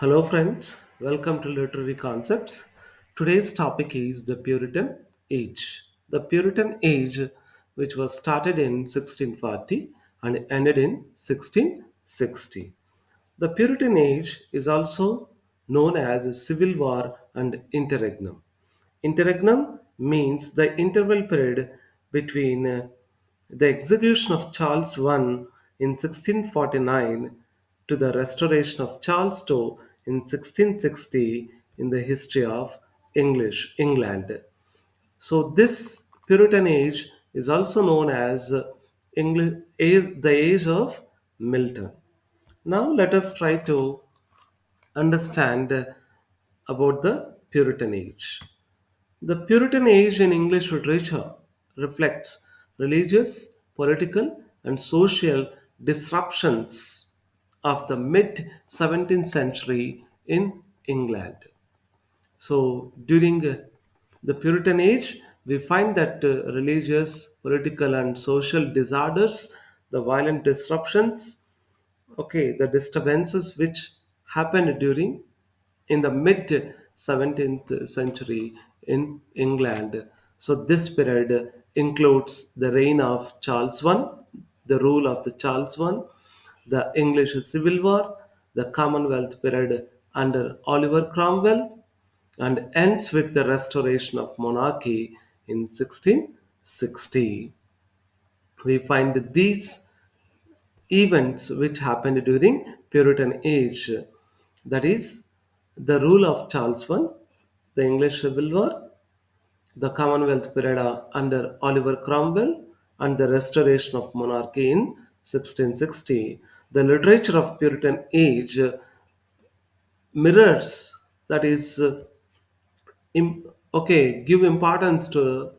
Hello, friends. Welcome to Literary Concepts. Today's topic is the Puritan Age. The Puritan Age, which was started in 1640 and ended in 1660. The Puritan Age is also known as a Civil War and Interregnum. Interregnum means the interval period between the execution of Charles I in 1649 to the restoration of Charles II in 1660 in the history of English England. So this Puritan age is also known as the age of Milton. Now let us try to understand about the Puritan age. The Puritan age in English literature reflects religious, political, and social disruptions of the mid 17th century in England. So, during the Puritan age, we find that religious, political, and social disorders, the violent disruptions, okay, the disturbances which happened during in the mid 17th century in England. So this period includes the reign of Charles I, the rule of the Charles I, the English Civil War, the Commonwealth period under Oliver Cromwell, and ends with the restoration of monarchy in 1660. We find these events which happened during Puritan age, that is, the rule of Charles I, the English Civil War, the Commonwealth period under Oliver Cromwell, and the restoration of monarchy in 1660. The literature of Puritan age mirrors, that is, give importance to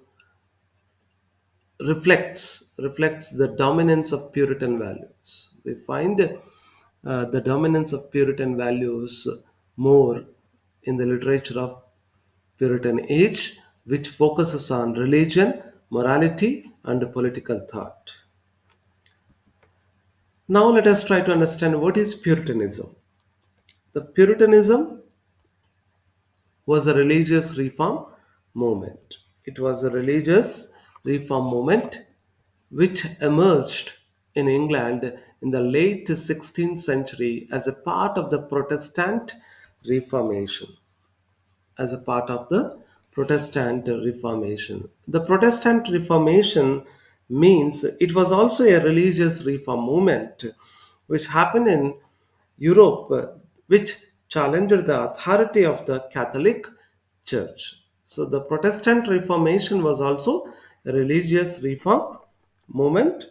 reflects the dominance of Puritan values. We find the dominance of Puritan values more in the literature of Puritan age, which focuses on religion, morality, and political thought. Now let us try to understand what is Puritanism. The Puritanism was a religious reform movement. It was a religious reform movement which emerged in England in the late 16th century as a part of the Protestant Reformation. As a part of the Protestant Reformation. The Protestant Reformation means it was also a religious reform movement which happened in Europe, which challenged the authority of the Catholic Church. So the Protestant Reformation was also a religious reform movement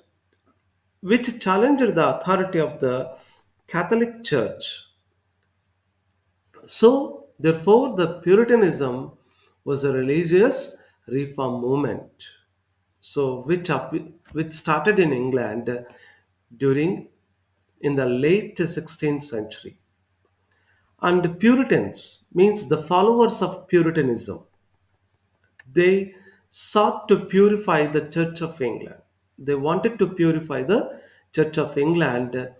which challenged the authority of the Catholic Church. So, therefore, the Puritanism was a religious reform movement. So, which started in England during in the late 16th century. And Puritans means the followers of Puritanism. They sought to purify the Church of England. They wanted to purify the Church of England,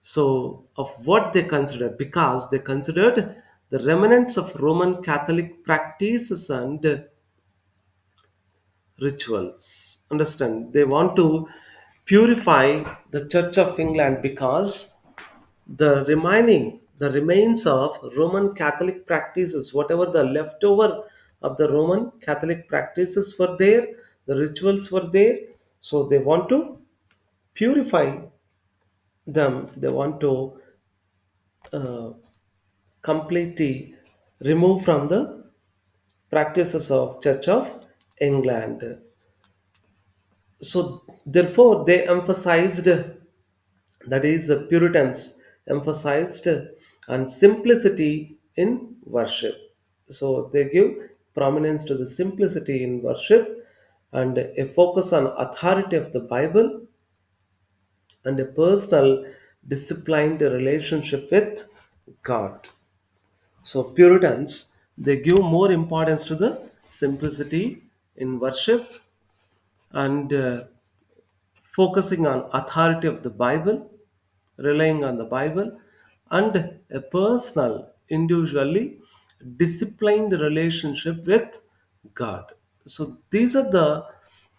so of what they considered, because they considered the remnants of Roman Catholic practices and rituals. Understand? They want to purify the Church of England because the remains of Roman Catholic practices, whatever the leftover of the Roman Catholic practices were there, the rituals were there. So they want to purify them. They want to uh, completely remove from the practices of Church of England. So therefore they emphasized, that is the Puritans emphasized on simplicity in worship. So they give prominence to the simplicity in worship and a focus on authority of the Bible and a personal disciplined relationship with God. So Puritans, they give more importance to the simplicity in worship and focusing on authority of the Bible, relying on the Bible, and a personal, individually disciplined relationship with God. So these are the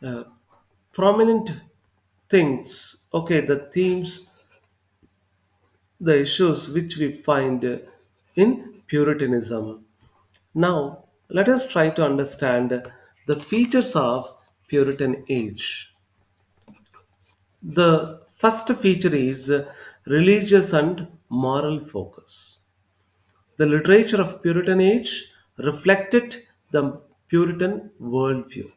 uh, prominent things, okay, the themes, the issues which we find in Puritanism. Now, let us try to understand the features of Puritan age. The first feature is religious and moral focus. The literature of Puritan age reflected the Puritan worldview.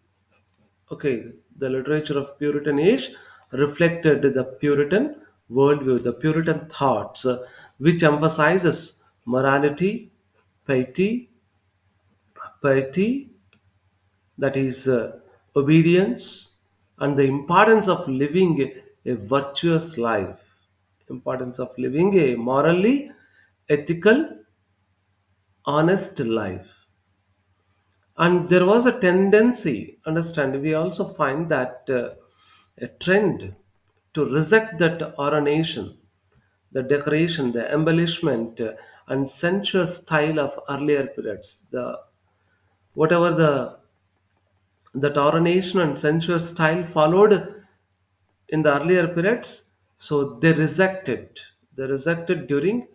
Okay, the literature of Puritan age reflected the Puritan worldview, the Puritan thoughts, which emphasizes morality, piety, piety, that is obedience, and the importance of living a virtuous life, importance of living a morally ethical, honest life. And there was a tendency, understand, we also find that a trend to reject that ornation, the decoration, the embellishment, and sensuous style of earlier periods, the whatever that ornation and sensuous style followed in the earlier periods, so they rejected during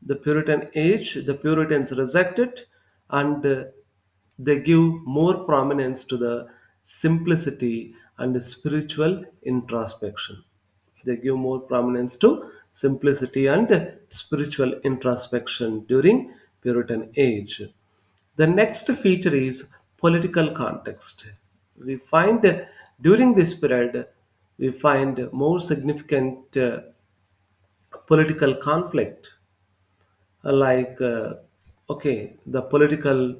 the Puritan age, the Puritans rejected, and they give more prominence to the simplicity and spiritual introspection. They give more prominence to simplicity and spiritual introspection during Puritan age. The next feature is political context. We find during this period, we find more significant political conflict, like okay, the political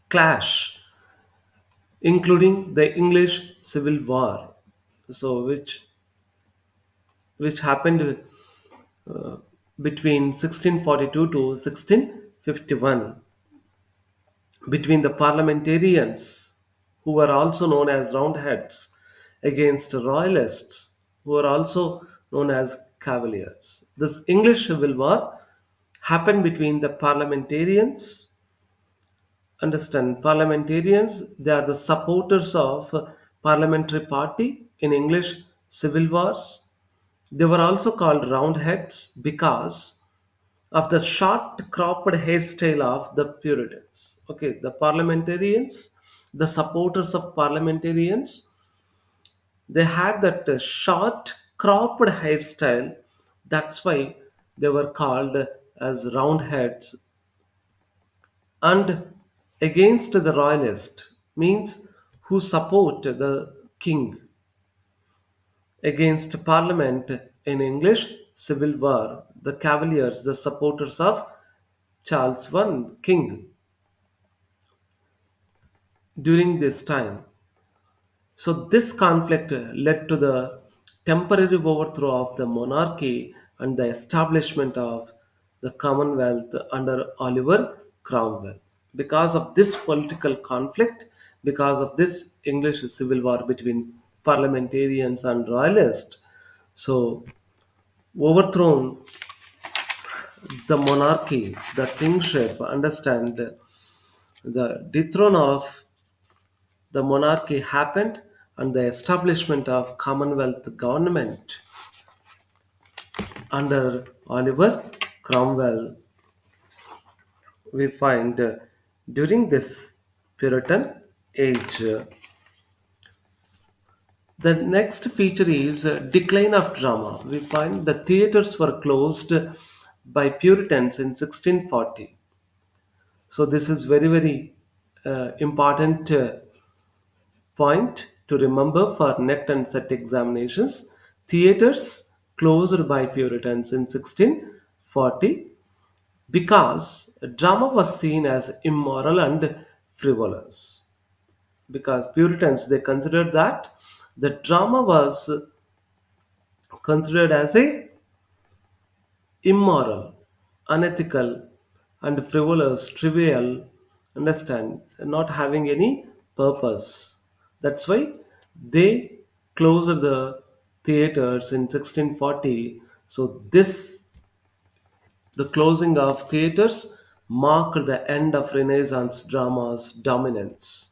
clash, including the English Civil War, so which happened between 1642 to 1651 between the parliamentarians, who were also known as Roundheads, against royalists, who were also known as Cavaliers. This English Civil War happened between the parliamentarians. Understand, parliamentarians, they are the supporters of parliamentary party in English civil wars. They were also called Roundheads because of the short cropped hairstyle of the Puritans. Okay, the parliamentarians, the supporters of parliamentarians, they had that short cropped hairstyle. That's why they were called as Roundheads. And against the royalist means who support the king, against parliament in English civil war, the cavaliers, the supporters of Charles I king during this time. So this conflict led to the temporary overthrow of the monarchy and the establishment of the Commonwealth under Oliver Cromwell. Because of this political conflict, because of this English civil war between parliamentarians and royalists, so overthrown the monarchy, the kingship, understand, the dethrone of the monarchy happened and the establishment of Commonwealth government under Oliver Cromwell, we find during this Puritan age. The next feature is decline of drama. We find the theaters were closed by Puritans in 1640. So this is very very important point to remember for net and set examinations. Theaters closed by Puritans in 1640 because drama was seen as immoral and frivolous. Because Puritans, they considered that the drama was considered as a immoral, unethical, and frivolous, trivial, understand, not having any purpose. That's why they closed the theaters in 1640. So this the closing of theatres marked the end of Renaissance drama's dominance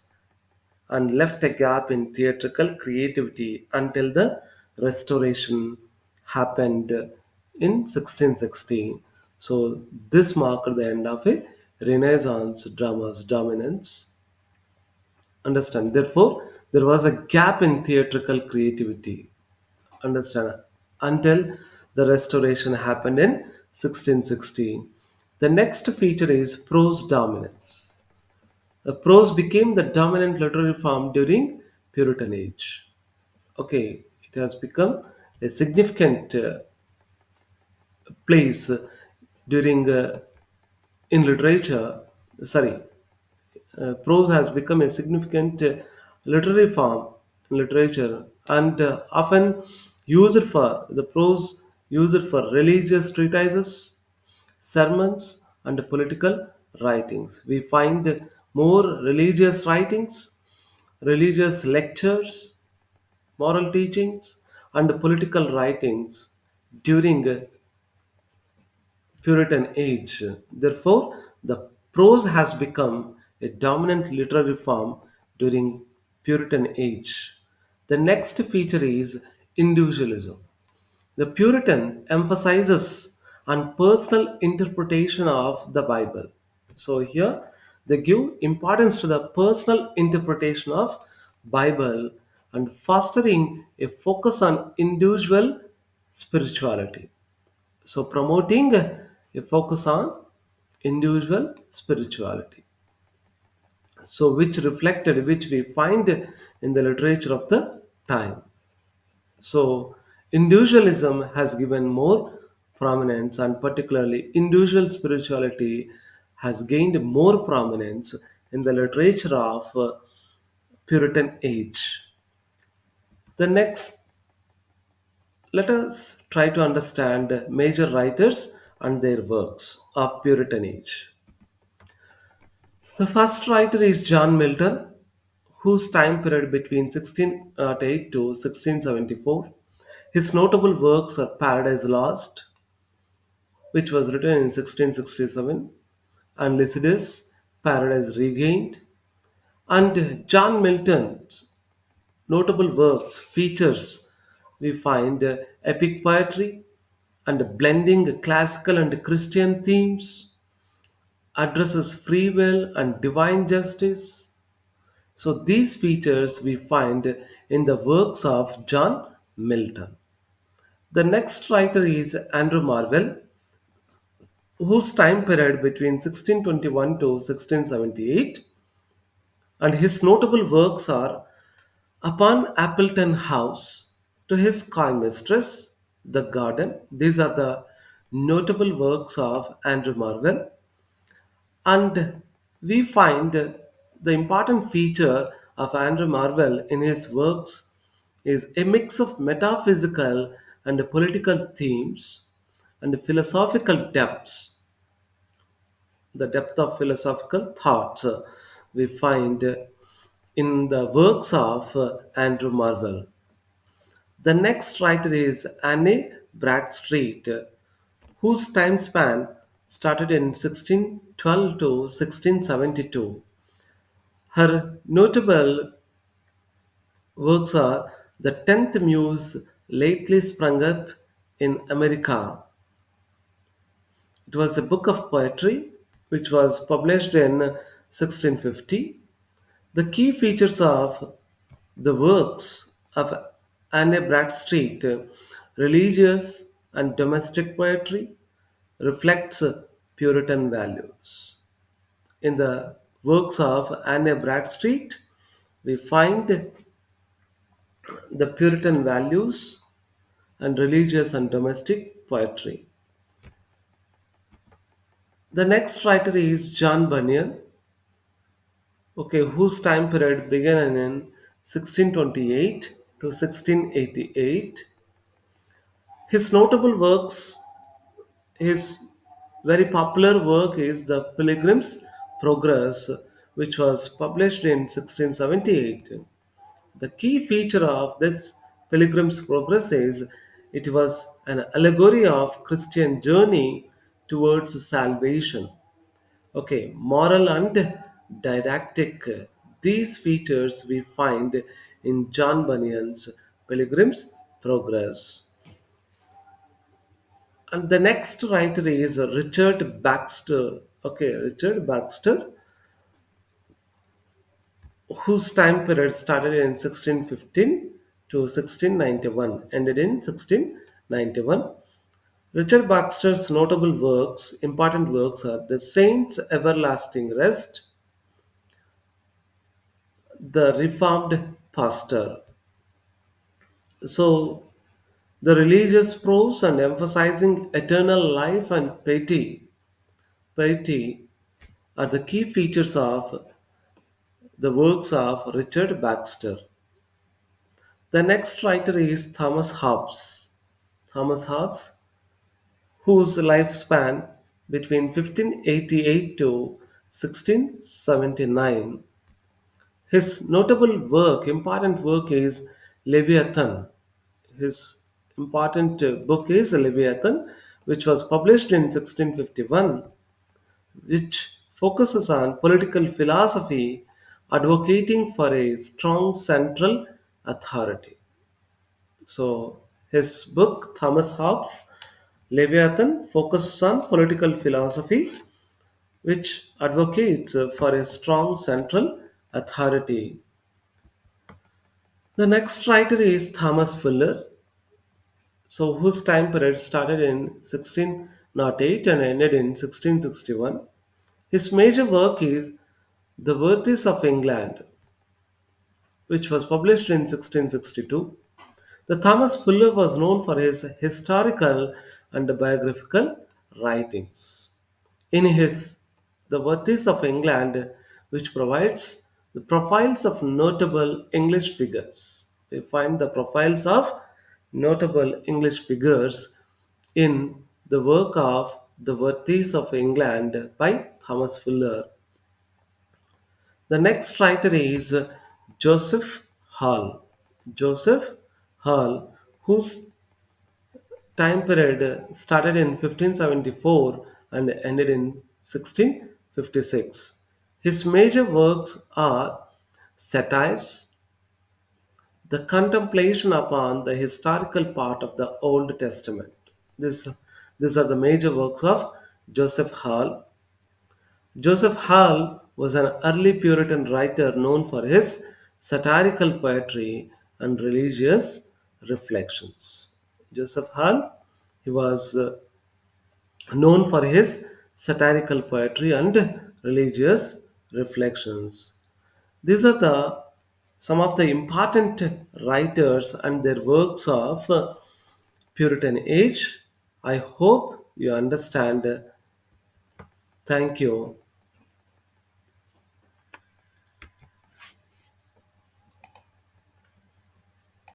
and left a gap in theatrical creativity until the Restoration happened in 1616. So, this marked the end of a Renaissance drama's dominance. Understand? Therefore, there was a gap in theatrical creativity. Understand? Until the Restoration happened in 1616. The next feature is prose dominance. The prose became the dominant literary form during Puritan Age. Okay, it has become a significant place during in literature. Sorry, prose has become a significant literary form in literature and often used for the prose used for religious treatises, sermons, and political writings. We find more religious writings, religious lectures, moral teachings, and political writings during Puritan age. Therefore, the prose has become a dominant literary form during Puritan age. The next feature is individualism. The Puritan emphasizes on personal interpretation of the Bible. So here they give importance to the personal interpretation of Bible and fostering a focus on individual spirituality. So promoting a focus on individual spirituality. So which we find in the literature of the time. So, individualism has given more prominence, and particularly individual spirituality has gained more prominence in the literature of Puritan age. The next, let us try to understand major writers and their works of Puritan age. The first writer is John Milton, whose time period between 1608 to 1674. His notable works are Paradise Lost, which was written in 1667, and Lycidas, Paradise Regained. And John Milton's notable works features we find epic poetry and blending classical and Christian themes, addresses free will and divine justice. So these features we find in the works of John Milton. The next writer is Andrew Marvell, whose time period between 1621 to 1678, and his notable works are Upon Appleton House, To His Coy Mistress, The Garden. These are the notable works of Andrew Marvell, and we find the important feature of Andrew Marvell in his works is a mix of metaphysical and political themes and philosophical depths, the depth of philosophical thoughts we find in the works of Andrew Marvell. The next writer is Anne Bradstreet, whose time span started in 1612 to 1672. Her notable works are The Tenth Muse Lately Sprung Up in America. It was a book of poetry which was published in 1650. The key features of the works of Anne Bradstreet, religious and domestic poetry, reflects Puritan values. In the works of Anne Bradstreet, we find the Puritan values and religious and domestic poetry. The next writer is John Bunyan, okay, whose time period began in 1628 to 1688. His notable works, his very popular work is The Pilgrim's Progress, which was published in 1678. The key feature of this Pilgrim's Progress is It was an allegory of Christian journey towards salvation. Okay, moral and didactic. These features we find in John Bunyan's Pilgrim's Progress. And the next writer is Richard Baxter. Okay, Richard Baxter, whose time period started in 1615 to 1691, ended in 1691. Richard Baxter's notable works, important works, are The Saint's Everlasting Rest, The Reformed Pastor. So, the religious prose and emphasizing eternal life and piety are the key features of the works of Richard Baxter. The next writer is Thomas Hobbes. Thomas Hobbes, whose lifespan between 1588 to 1679. His notable work, important work, is Leviathan. His important book is Leviathan, which was published in 1651, which focuses on political philosophy, advocating for a strong central authority. So, his book, Thomas Hobbes' Leviathan, focuses on political philosophy, which advocates for a strong central authority. The next writer is Thomas Fuller, so whose time period started in 1608 and ended in 1661. His major work is The Worthies of England, which was published in 1662. The Thomas Fuller was known for his historical and biographical writings. In his The Worthies of England, which provides the profiles of notable English figures. We find the profiles of notable English figures in the work of The Worthies of England by Thomas Fuller. The next writer is Joseph Hall. Joseph Hall, whose time period started in 1574 and ended in 1656. His major works are satires, the contemplation upon the historical part of the Old Testament. This, these are the major works of Joseph Hall. Joseph Hall was an early Puritan writer known for his satirical poetry and religious reflections. Joseph Hall, he was known for his satirical poetry and religious reflections. These are the some of the important writers and their works of Puritan Age. I hope you understand. Thank you.